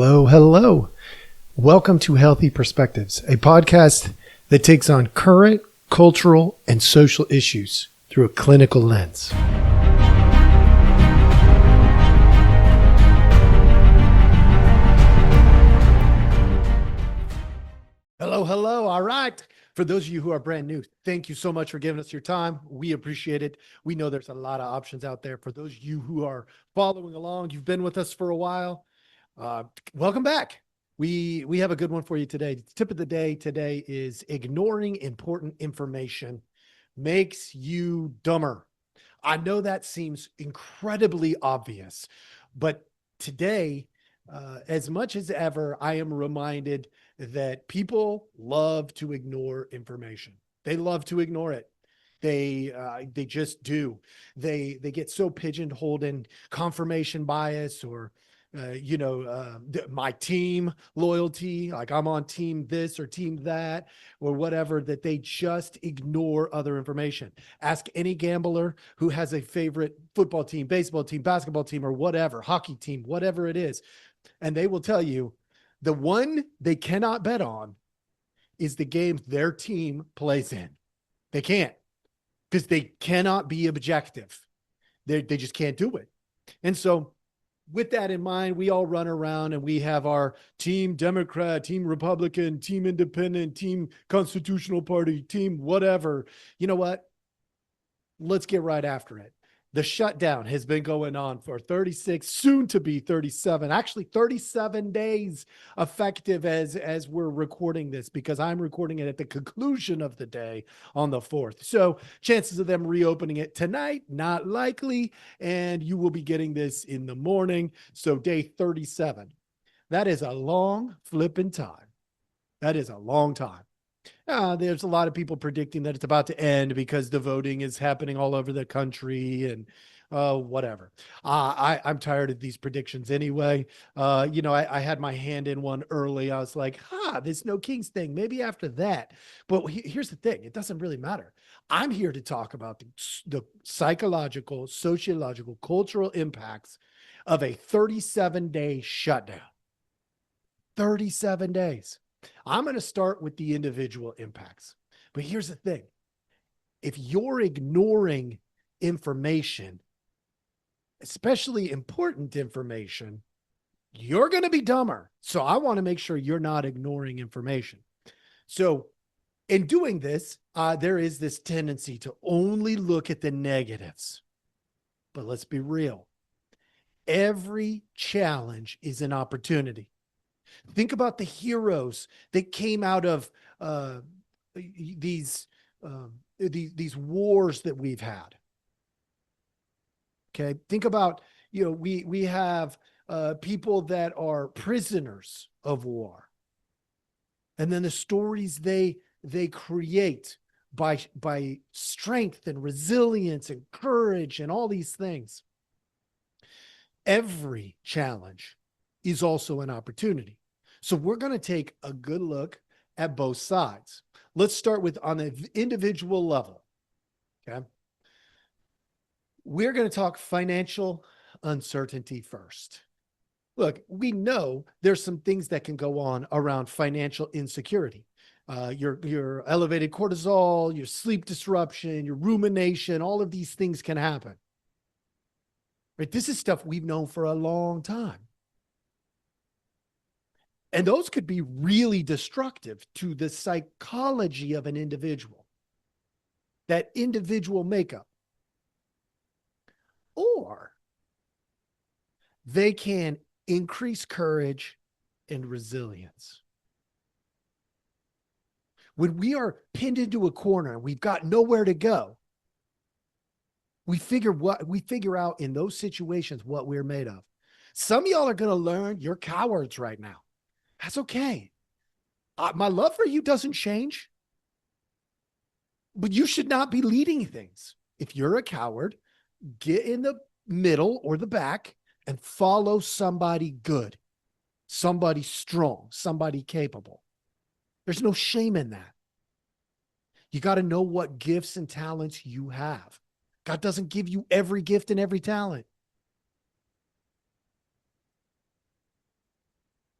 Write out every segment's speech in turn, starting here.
Hello, hello. Welcome to Healthy Perspectives, a podcast that takes on current cultural and social issues through a clinical lens. Hello, hello. All right. For those of you who are brand new, thank you so much for giving us your time. We appreciate it. We know there's a lot of options out there. For those of you who are following along, you've been with us for a while. Welcome back. We have a good one for you today. The tip of the day today is ignoring important information makes you dumber. I know that seems incredibly obvious, but today, as much as ever, I am reminded that people love to ignore information. They love to ignore it. They just do. They get so pigeonholed in confirmation bias or my team loyalty, like I'm on team this or team that or whatever, that they just ignore other information. Ask any gambler who has a favorite football team, baseball team, basketball team, or whatever, hockey team, whatever it is. And they will tell you the one they cannot bet on is the game their team plays in. They can't, because they cannot be objective. They just can't do it. And so with that in mind, we all run around and we have our team Democrat, team Republican, team Independent, team Constitutional Party, team whatever. You know what? Let's get right after it. The shutdown has been going on for 36, soon to be 37, actually 37 days effective as we're recording this, because I'm recording it at the conclusion of the day on the 4th. So chances of them reopening it tonight, not likely. And you will be getting this in the morning. So day 37. That is a long flipping time. That is a long time. There's a lot of people predicting that it's about to end because the voting is happening all over the country and whatever. I'm tired of these predictions anyway. I had my hand in one early. I was like, this No Kings thing, maybe after that. But here's the thing. It doesn't really matter. I'm here to talk about the psychological, sociological, cultural impacts of a 37-day shutdown. 37 days. I'm going to start with the individual impacts. But here's the thing. If you're ignoring information, especially important information, you're going to be dumber. So I want to make sure you're not ignoring information. So in doing this, there is this tendency to only look at the negatives. But let's be real. Every challenge is an opportunity. Think about the heroes that came out of these wars that we've had. Okay, think about, we have people that are prisoners of war, and then the stories they create by strength and resilience and courage and all these things. Every challenge is also an opportunity. So we're going to take a good look at both sides. Let's start with on the individual level. Okay. We're going to talk financial uncertainty first. Look, we know there's some things that can go on around financial insecurity. Your elevated cortisol, your sleep disruption, your rumination, all of these things can happen. Right? This is stuff we've known for a long time. And those could be really destructive to the psychology of an individual, that individual makeup. Or they can increase courage and resilience. When we are pinned into a corner and we've got nowhere to go, we figure out in those situations what we're made of. Some of y'all are going to learn you're cowards right now. That's okay. My love for you doesn't change, but you should not be leading things. If you're a coward, get in the middle or the back and follow somebody good, somebody strong, somebody capable. There's no shame in that. You got to know what gifts and talents you have. God doesn't give you every gift and every talent.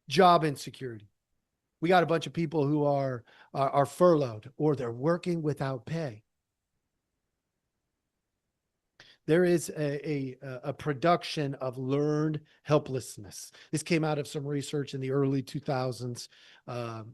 Job insecurity. We got a bunch of people who are furloughed or they're working without pay. There is a production of learned helplessness. This came out of some research in the early 2000s. I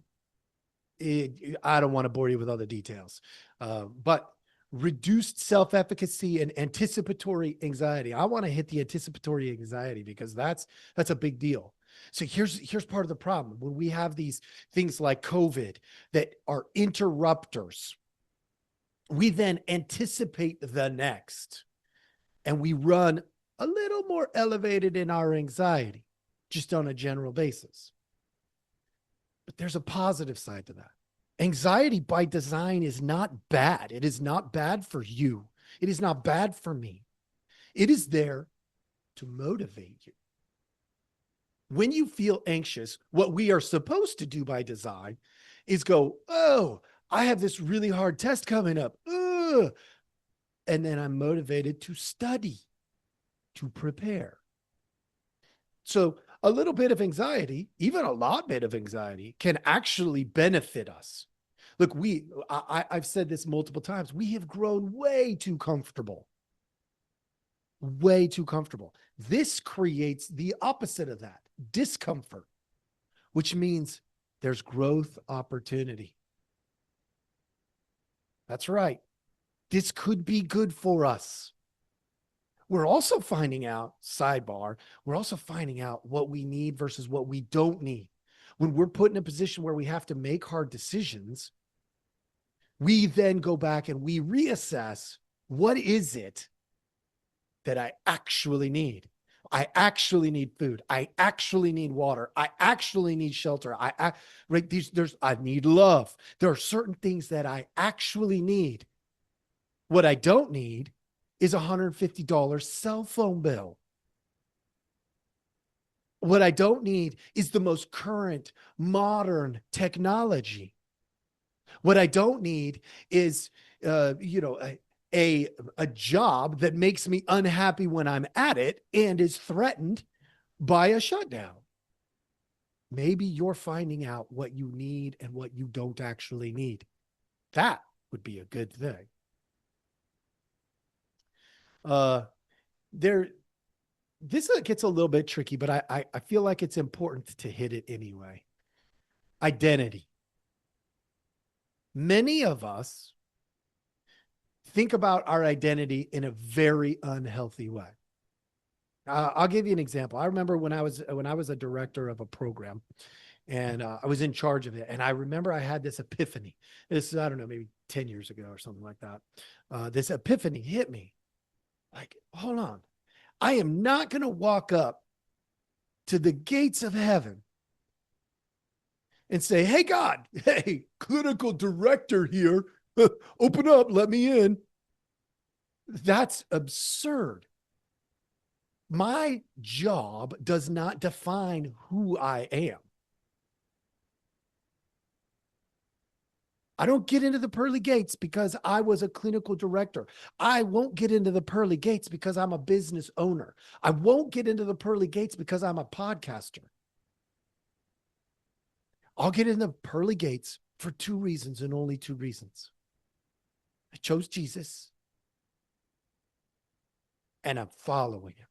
don't want to bore you with all the details, but reduced self-efficacy and anticipatory anxiety. I want to hit the anticipatory anxiety because that's a big deal. So here's part of the problem. When we have these things like COVID that are interrupters, we then anticipate the next, and we run a little more elevated in our anxiety, just on a general basis. But there's a positive side to that. Anxiety by design is not bad. It is not bad for you. It is not bad for me. It is there to motivate you. When you feel anxious, what we are supposed to do by design is go, oh, I have this really hard test coming up. Ugh. And then I'm motivated to study, to prepare. So a little bit of anxiety, even a lot bit of anxiety, can actually benefit us. Look, I've said this multiple times. We have grown way too comfortable. Way too comfortable. This creates the opposite of that, discomfort, which means there's growth opportunity. That's right. This could be good for us. We're also finding out, sidebar, we're also finding out what we need versus what we don't need. When we're put in a position where we have to make hard decisions, we then go back and we reassess, what is it that I actually need? I actually need food. I actually need water. I actually need shelter. I need love. There are certain things that I actually need. What I don't need is a $150 cell phone bill. What I don't need is the most current modern technology. What I don't need is, a job that makes me unhappy when I'm at it and is threatened by a shutdown. Maybe you're finding out what you need and what you don't actually need. That would be a good thing. This gets a little bit tricky, but I feel like it's important to hit it anyway. Identity. Many of us think about our identity in a very unhealthy way. I'll give you an example. I remember when I was a director of a program, and I was in charge of it, and I remember I had this epiphany. This is, I don't know, maybe 10 years ago or something like that. This epiphany hit me. Like, hold on. I am not going to walk up to the gates of heaven and say, hey, God, hey, clinical director here, open up, let me in. That's absurd. My job does not define who I am. I don't get into the pearly gates because I was a clinical director. I won't get into the pearly gates because I'm a business owner. I won't get into the pearly gates because I'm a podcaster. I'll get in the pearly gates for two reasons and only two reasons. I chose Jesus and I'm following him,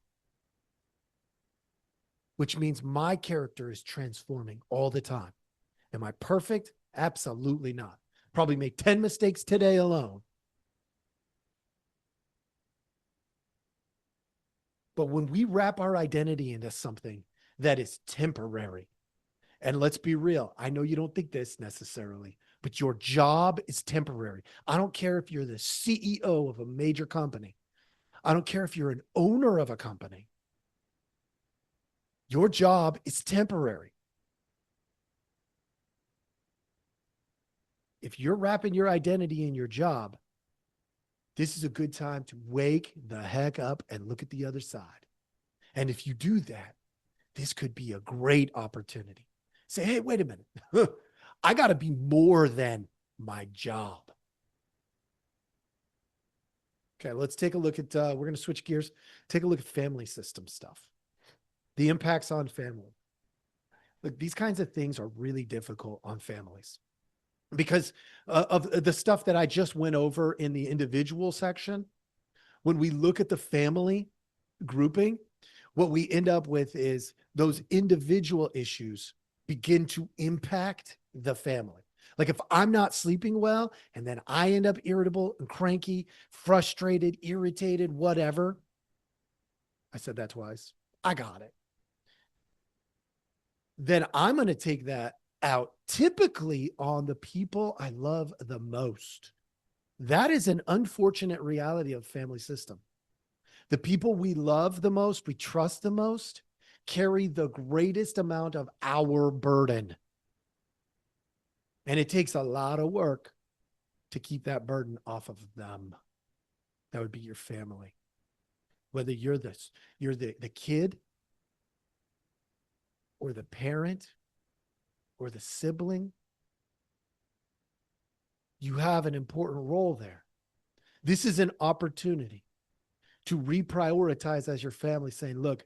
which means my character is transforming all the time. Am I perfect? Absolutely not. Probably made 10 mistakes today alone. But when we wrap our identity into something that is temporary, and let's be real, I know you don't think this necessarily, but your job is temporary. I don't care if you're the CEO of a major company. I don't care if you're an owner of a company. Your job is temporary. If you're wrapping your identity in your job, this is a good time to wake the heck up and look at the other side. And if you do that, this could be a great opportunity. Say, hey, wait a minute. I got to be more than my job. Okay, let's take a look at, we're going to switch gears. Take a look at family system stuff. The impacts on family. Look, these kinds of things are really difficult on families because of the stuff that I just went over in the individual section. When we look at the family grouping, what we end up with is those individual issues begin to impact the family. Like if I'm not sleeping well and then I end up irritable and cranky, frustrated, irritated, whatever. I said that twice. I got it. Then I'm going to take that out typically on the people I love the most. That is an unfortunate reality of family system. The people we love the most, we trust the most, carry the greatest amount of our burden. And it takes a lot of work to keep that burden off of them. That would be your family. Whether you're the kid or the parent or the sibling, you have an important role there. This is an opportunity to reprioritize as your family, saying, look,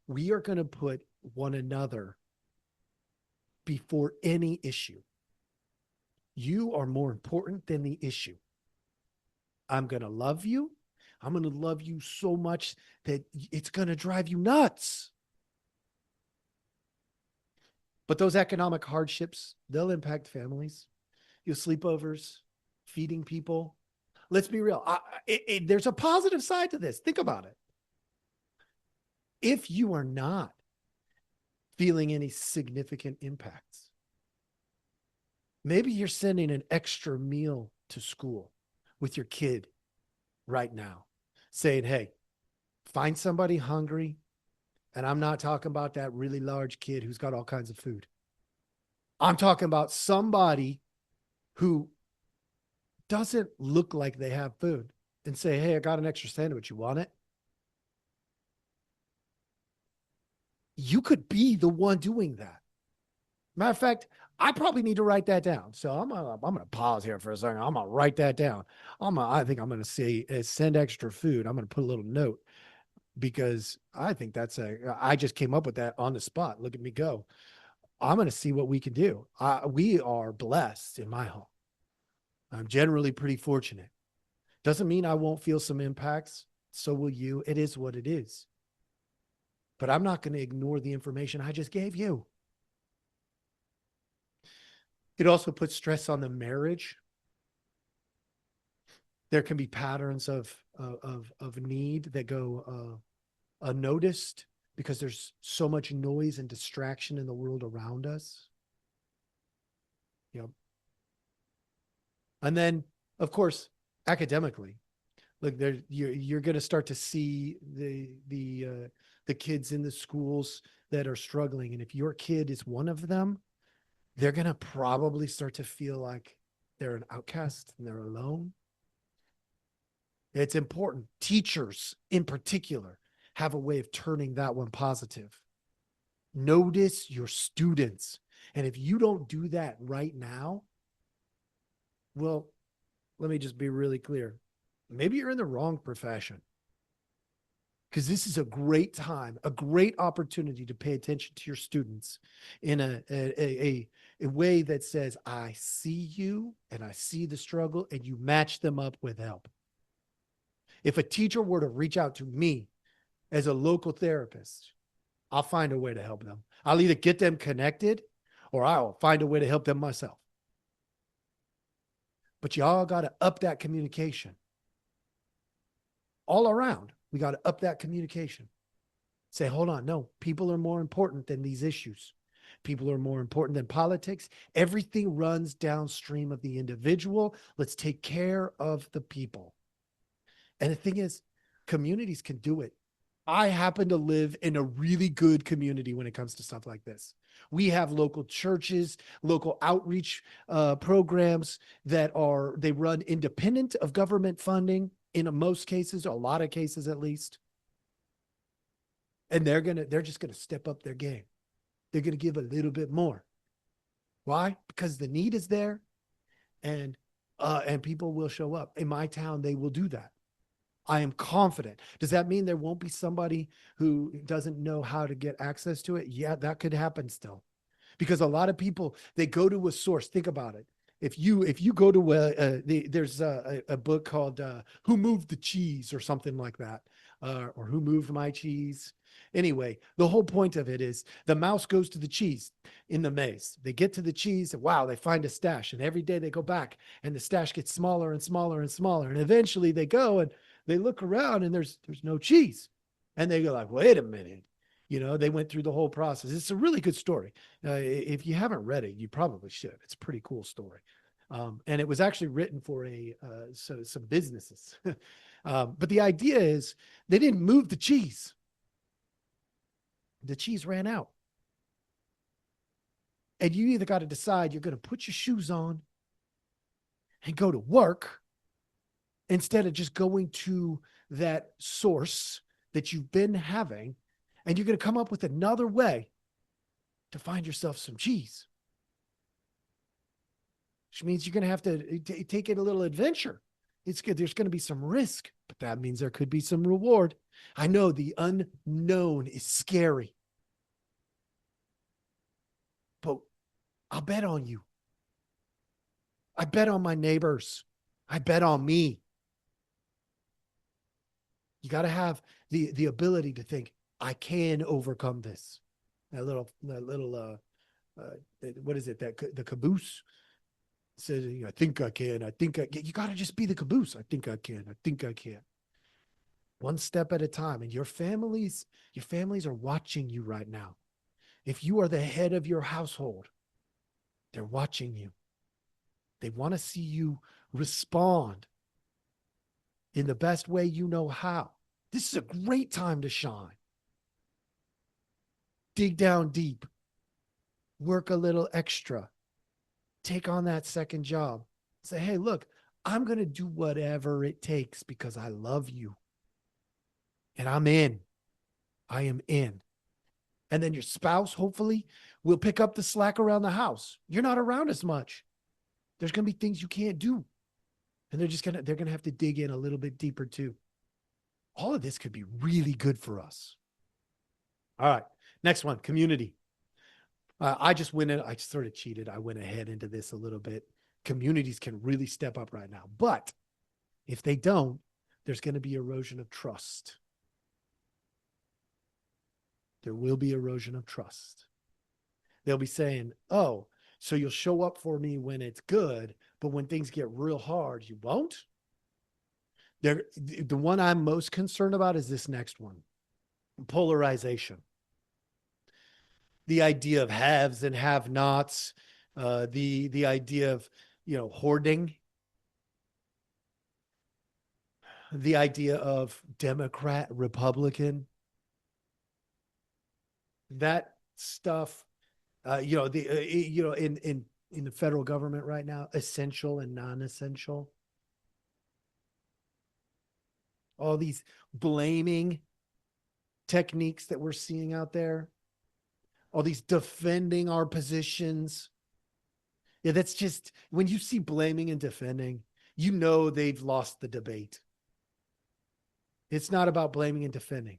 we are going to put one another before any issue. You are more important than the issue. I'm going to love you. I'm going to love you so much that it's going to drive you nuts. But those economic hardships, they'll impact families. Your sleepovers, feeding people. Let's be real. There's a positive side to this. Think about it. If you are not feeling any significant impacts, maybe you're sending an extra meal to school with your kid right now, saying, hey, find somebody hungry. And I'm not talking about that really large kid who's got all kinds of food. I'm talking about somebody who doesn't look like they have food, and say, hey, I got an extra sandwich. You want it? You could be the one doing that. Matter of fact, I probably need to write that down. So I'm gonna pause here for a second. I'm gonna write that down. I think I'm gonna say send extra food. I'm gonna put a little note because I think I just came up with that on the spot. Look at me go. I'm gonna see what we can do. We are blessed in my home. I'm generally pretty fortunate. Doesn't mean I won't feel some impacts. So will you. It is what it is. But I'm not going to ignore the information I just gave you. It also puts stress on the marriage. There can be patterns of need that go unnoticed because there's so much noise and distraction in the world around us. Yep. And then, of course, academically, look, you're going to start to see the kids in the schools that are struggling, and if your kid is one of them, they're going to probably start to feel like they're an outcast and they're alone. It's important. Teachers, in particular, have a way of turning that one positive. Notice your students, and if you don't do that right now, well, let me just be really clear. Maybe you're in the wrong profession, because this is a great time, a great opportunity to pay attention to your students in a way that says, I see you and I see the struggle, and you match them up with help. If a teacher were to reach out to me as a local therapist, I'll find a way to help them. I'll either get them connected or I'll find a way to help them myself. But y'all got to up that communication. All around, we got to up that communication. Say, hold on, no, people are more important than these issues. People are more important than politics. Everything runs downstream of the individual. Let's take care of the people. And the thing is, communities can do it. I happen to live in a really good community when it comes to stuff like this. We have local churches, local outreach programs that they run independent of government funding in most cases, or a lot of cases at least. And they're just gonna step up their game. They're gonna give a little bit more. Why? Because the need is there, and people will show up. In my town, they will do that. I am confident. Does that mean there won't be somebody who doesn't know how to get access to it? Yeah, that could happen still. because a lot of people, they go to a source. Think about it. If you go to there's a book called Who Moved the Cheese or something like that, or Who Moved My Cheese. Anyway, the whole point of it is the mouse goes to the cheese in the maze. They get to the cheese, and wow, they find a stash, and every day they go back, and the stash gets smaller and smaller and smaller, and eventually they go and they look around, and there's no cheese, and they go like, wait a minute. They went through the whole process. It's a really good story. If you haven't read it, you probably should. It's a pretty cool story. And it was actually written for some businesses. But the idea is they didn't move the cheese. The cheese ran out. And you either got to decide you're going to put your shoes on and go to work instead of just going to that source that you've been having, and you're going to come up with another way to find yourself some cheese. Which means you're going to have to take it a little adventure. It's good. There's going to be some risk, but that means there could be some reward. I know the unknown is scary, but I'll bet on you. I bet on my neighbors. I bet on me. You got to have the ability to think, I can overcome this. That little what is it? The caboose says, I think I can. I think I can. You got to just be the caboose. I think I can. I think I can. One step at a time. And your families are watching you right now. If you are the head of your household, they're watching you. They want to see you respond in the best way you know how. This is a great time to shine. Dig down deep. Work a little extra. Take on that second job. Say, hey, look, I'm going to do whatever it takes because I love you. And I'm in. I am in. And then your spouse, hopefully, will pick up the slack around the house. You're not around as much. There's going to be things you can't do. And they're going to have to dig in a little bit deeper too. All of this could be really good for us. All right. Next one, community. I just went in. I sort of cheated. I went ahead into this a little bit. Communities can really step up right now. But if they don't, there's going to be erosion of trust. There will be erosion of trust. They'll be saying, oh, so you'll show up for me when it's good, but when things get real hard, you won't? The one I'm most concerned about is this next one, polarization. The idea of haves and have-nots, the idea of, hoarding, the idea of Democrat, Republican, that stuff, in the federal government right now, essential and non-essential. All these blaming techniques that we're seeing out there, all these defending our positions. Yeah, that's just, when you see blaming and defending, they've lost the debate. It's not about blaming and defending.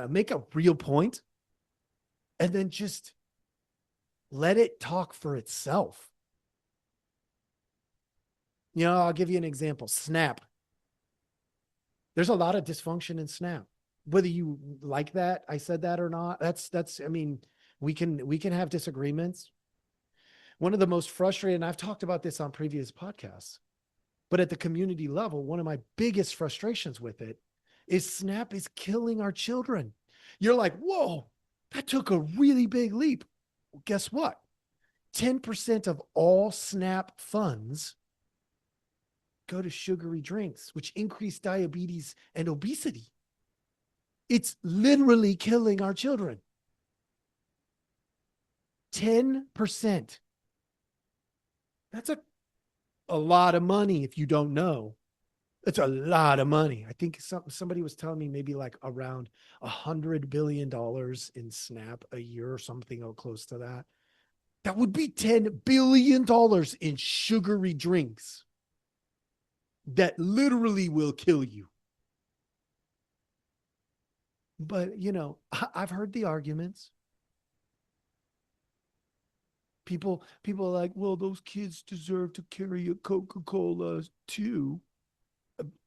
Make a real point and then just let it talk for itself. I'll give you an example. Snap. There's a lot of dysfunction in Snap. Whether you like that, I said that or not, we can have disagreements. One of the most frustrating, and I've talked about this on previous podcasts, but at the community level, one of my biggest frustrations with it is Snap is killing our children. You're like, whoa, that took a really big leap. Well, guess what? 10% of all Snap funds go to sugary drinks, which increase diabetes and obesity. It's literally killing our children. 10%. That's a lot of money if you don't know. It's a lot of money. I think somebody was telling me maybe like around $100 billion in SNAP a year or something close to that. That would be $10 billion in sugary drinks that literally will kill you. But, I've heard the arguments. People are like, well, those kids deserve to carry a Coca-Cola too.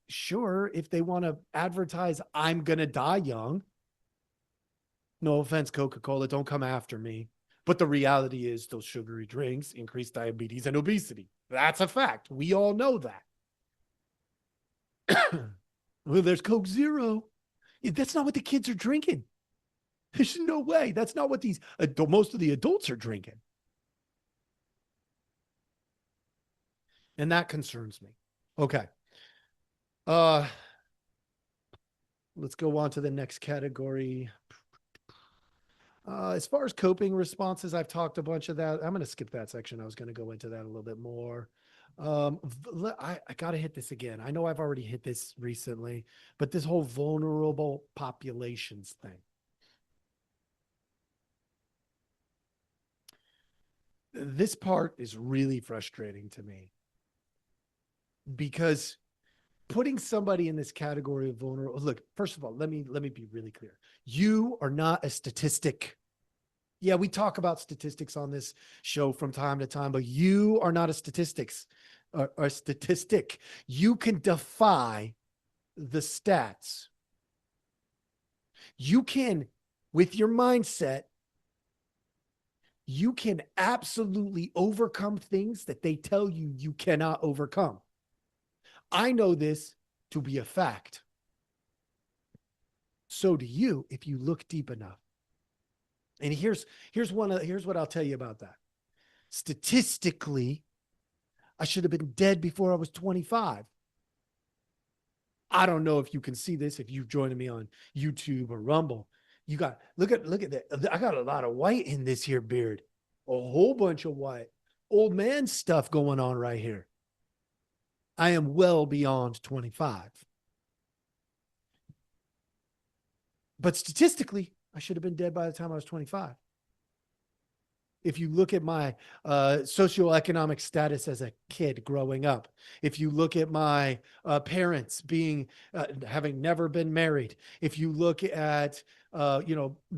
Sure, if they want to advertise, I'm gonna die young. No offense, Coca-Cola, don't come after me. But the reality is those sugary drinks increase diabetes and obesity. That's a fact. We all know that. Well, there's Coke Zero. That's not what the kids are drinking. There's no way. That's not what these most of the adults are drinking. And that concerns me. Okay. Uh let's go on to the next category. As far as coping responses, I've talked a bunch of that. I'm going to skip that section. I was going to go into that a little bit more. I got to hit this again. I know I've already hit this recently, but this whole vulnerable populations thing. This part is really frustrating to me because putting somebody in this category of vulnerable, look, first of all, let me be really clear. You are not a statistic. Yeah, we talk about statistics on this show from time to time, but you are not a statistics or a statistic. You can defy the stats. You can, with your mindset, you can absolutely overcome things that they tell you you cannot overcome. I know this to be a fact. So do you if you look deep enough. And here's what I'll tell you about that. Statistically, I should have been dead before I was 25. I don't know if you can see this if you've joined me on YouTube or Rumble. You got look at that. I got a lot of white in this here beard. A whole bunch of white. Old man stuff going on right here. I am well beyond 25. But statistically, I should have been dead by the time I was 25. If you look at my socioeconomic status as a kid growing up, if you look at my parents being having never been married, if you look at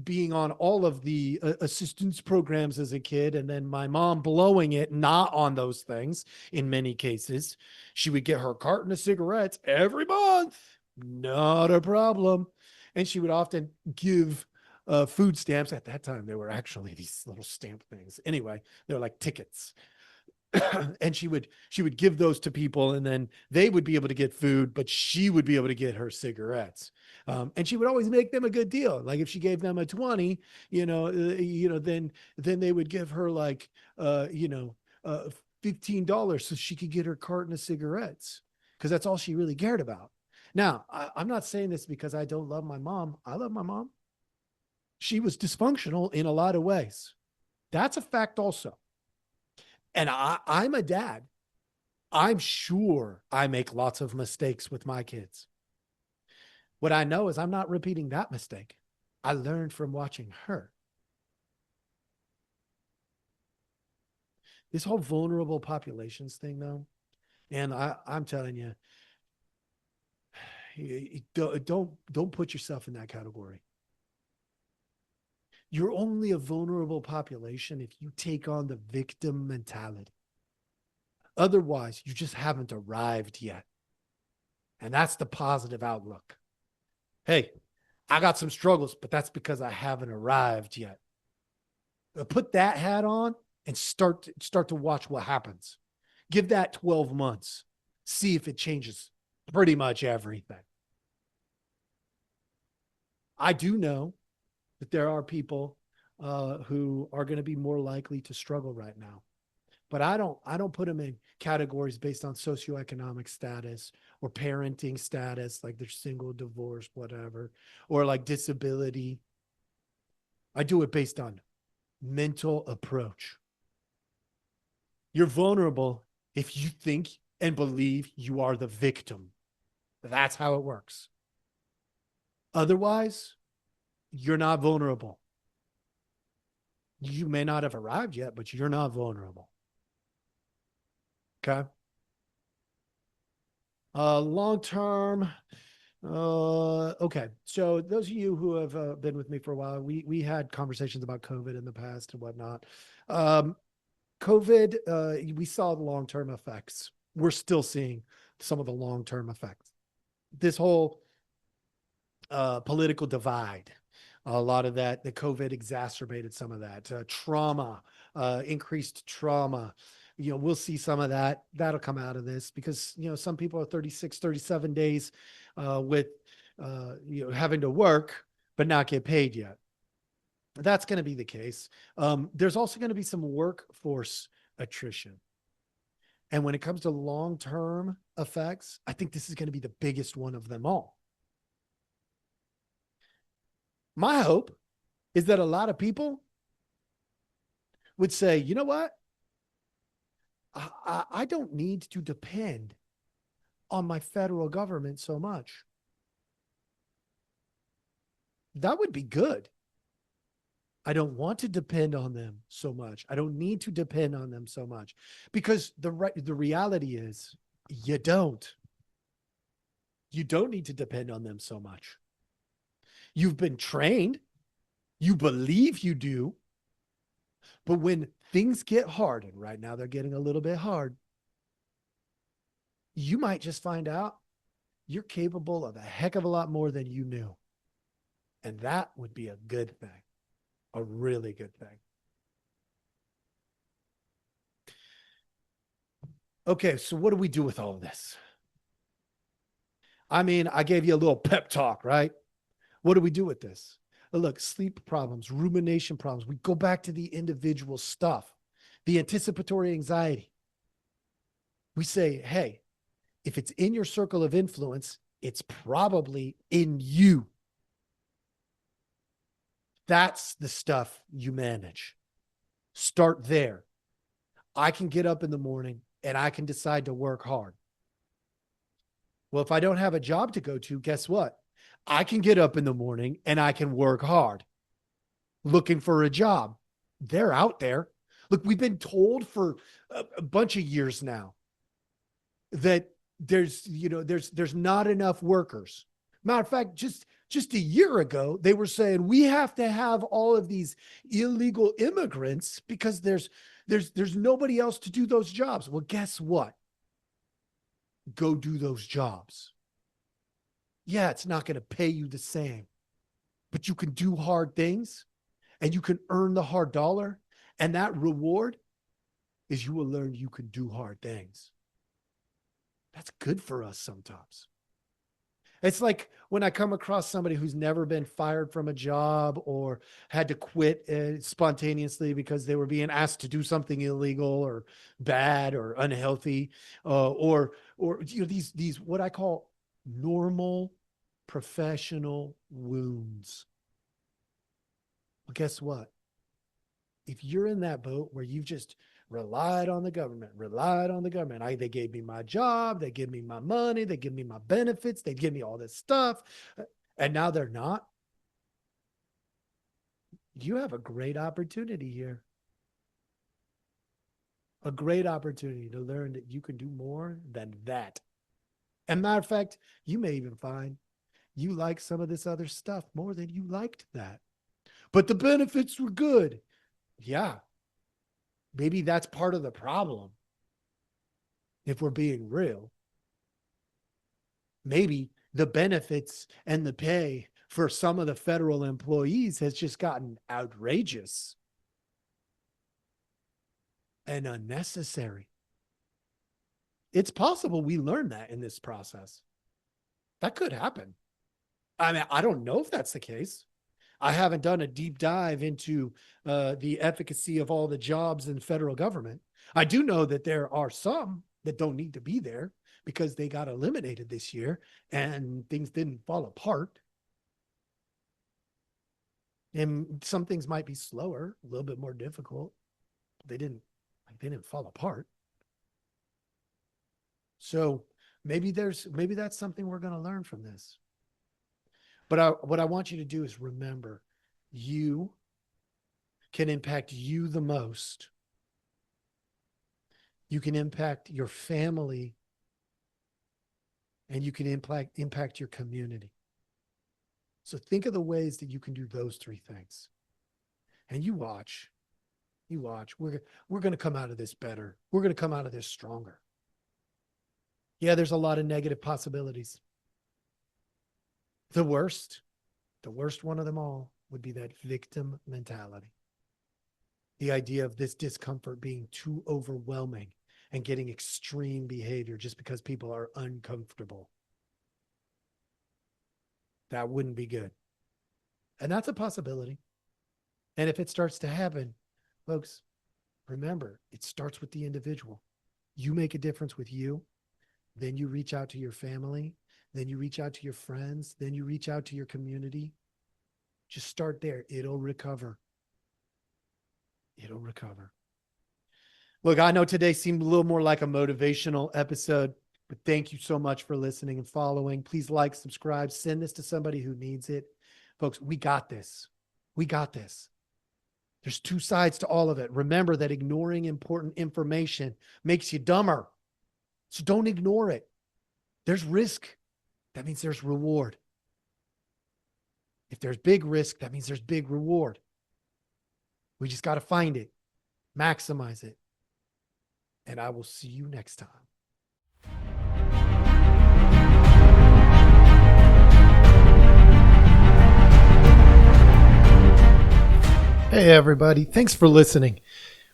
being on all of the assistance programs as a kid, and then my mom blowing it not on those things in many cases, she would get her carton of cigarettes every month, not a problem, and she would often give food stamps. At that time, they were actually these little stamp things. Anyway, they're like tickets. And she would give those to people, and then they would be able to get food, but she would be able to get her cigarettes. And she would always make them a good deal. Like if she gave them a 20, then they would give her like $15 so she could get her carton of cigarettes, because that's all she really cared about. Now, I'm not saying this because I don't love my mom. I love my mom. She was dysfunctional in a lot of ways. That's a fact also. And I'm a dad. I'm sure I make lots of mistakes with my kids. What I know is I'm not repeating that mistake. I learned from watching her. This whole vulnerable populations thing, though, and I'm telling you, don't put yourself in that category. You're only a vulnerable population if you take on the victim mentality. Otherwise, you just haven't arrived yet. And that's the positive outlook. Hey, I got some struggles, but that's because I haven't arrived yet. Put that hat on and start to watch what happens. Give that 12 months. See if it changes pretty much everything. I do know that there are people who are going to be more likely to struggle right now. But I don't put them in categories based on socioeconomic status or parenting status, like they're single, divorced, whatever, or like disability. I do it based on mental approach. You're vulnerable if you think and believe you are the victim. That's how it works. Otherwise, you're not vulnerable. You may not have arrived yet, but you're not vulnerable. Okay. Long term. Okay. So those of you who have been with me for a while, we had conversations about COVID in the past and whatnot. COVID, we saw the long-term effects. We're still seeing some of the long-term effects. This whole political divide, a lot of that, the COVID exacerbated some of that. Trauma, increased trauma. We'll see some of that. That'll come out of this because, some people are 36, 37 days with, having to work, but not get paid yet. That's going to be the case. There's also going to be some workforce attrition. And when it comes to long-term effects, I think this is going to be the biggest one of them all. My hope is that a lot of people would say, you know what? I don't need to depend on my federal government so much. That would be good. I don't want to depend on them so much. I don't need to depend on them so much because the reality is you don't. You don't need to depend on them so much. You've been trained. You believe you do. But when things get hard, and right now they're getting a little bit hard, you might just find out you're capable of a heck of a lot more than you knew. And that would be a good thing, a really good thing. Okay, so what do we do with all of this? I mean, I gave you a little pep talk, right? What do we do with this? Look, sleep problems, rumination problems. We go back to the individual stuff, the anticipatory anxiety. We say, hey, if it's in your circle of influence, it's probably in you. That's the stuff you manage. Start there. I can get up in the morning and I can decide to work hard. Well, if I don't have a job to go to, guess what? I can get up in the morning and I can work hard looking for a job. They're out there. Look, we've been told for a bunch of years now that there's not enough workers. Matter of fact, just a year ago, they were saying we have to have all of these illegal immigrants because there's nobody else to do those jobs. Well, guess what? Go do those jobs. Yeah, it's not going to pay you the same, but you can do hard things and you can earn the hard dollar. And that reward is you will learn you can do hard things. That's good for us sometimes. It's like when I come across somebody who's never been fired from a job or had to quit spontaneously because they were being asked to do something illegal or bad or unhealthy, or these what I call normal professional wounds. Well, guess what? If you're in that boat where you've just relied on the government, they gave me my job, they give me my money, they give me my benefits, they give me all this stuff, and now they're not. You have a great opportunity here. A great opportunity to learn that you can do more than that. And matter of fact, you may even find you like some of this other stuff more than you liked that. But the benefits were good. Yeah. Maybe that's part of the problem. If we're being real, maybe the benefits and the pay for some of the federal employees has just gotten outrageous and unnecessary. It's possible we learn that in this process. That could happen. I mean, I don't know if that's the case. I haven't done a deep dive into the efficacy of all the jobs in federal government. I do know that there are some that don't need to be there because they got eliminated this year and things didn't fall apart. And some things might be slower, a little bit more difficult. They didn't fall apart. So maybe that's something we're going to learn from this. But what I want you to do is remember, you can impact you the most. You can impact your family, and you can impact your community. So think of the ways that you can do those three things. And you watch You watch. We're going to come out of this better. We're going to come out of this stronger. Yeah, there's a lot of negative possibilities. The worst one of them all would be that victim mentality. The idea of this discomfort being too overwhelming and getting extreme behavior just because people are uncomfortable. That wouldn't be good. And that's a possibility. And if it starts to happen, folks, remember, it starts with the individual. You make a difference with you. Then you reach out to your family. Then you reach out to your friends. Then you reach out to your community. Just start there. It'll recover. It'll recover. Look, I know today seemed a little more like a motivational episode, but thank you so much for listening and following. Please like, subscribe, send this to somebody who needs it. Folks, we got this. We got this. There's two sides to all of it. Remember that ignoring important information makes you dumber. So don't ignore it. There's risk. That means there's reward. If there's big risk, that means there's big reward. We just got to find it, maximize it. And I will see you next time. Hey, everybody. Thanks for listening.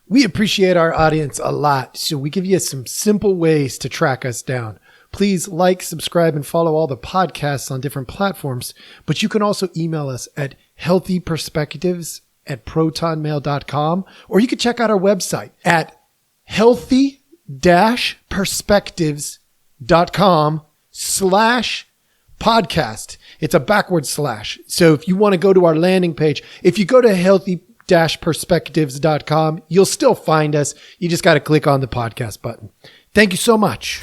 We appreciate our audience a lot, so we give you some simple ways to track us down. Please like, subscribe, and follow all the podcasts on different platforms, but you can also email us at healthyperspectives@protonmail.com, or you can check out our website at healthy-perspectives.com/podcast. It's a backward slash. So if you want to go to our landing page, if you go to healthy-perspectives.com, you'll still find us. You just got to click on the podcast button. Thank you so much.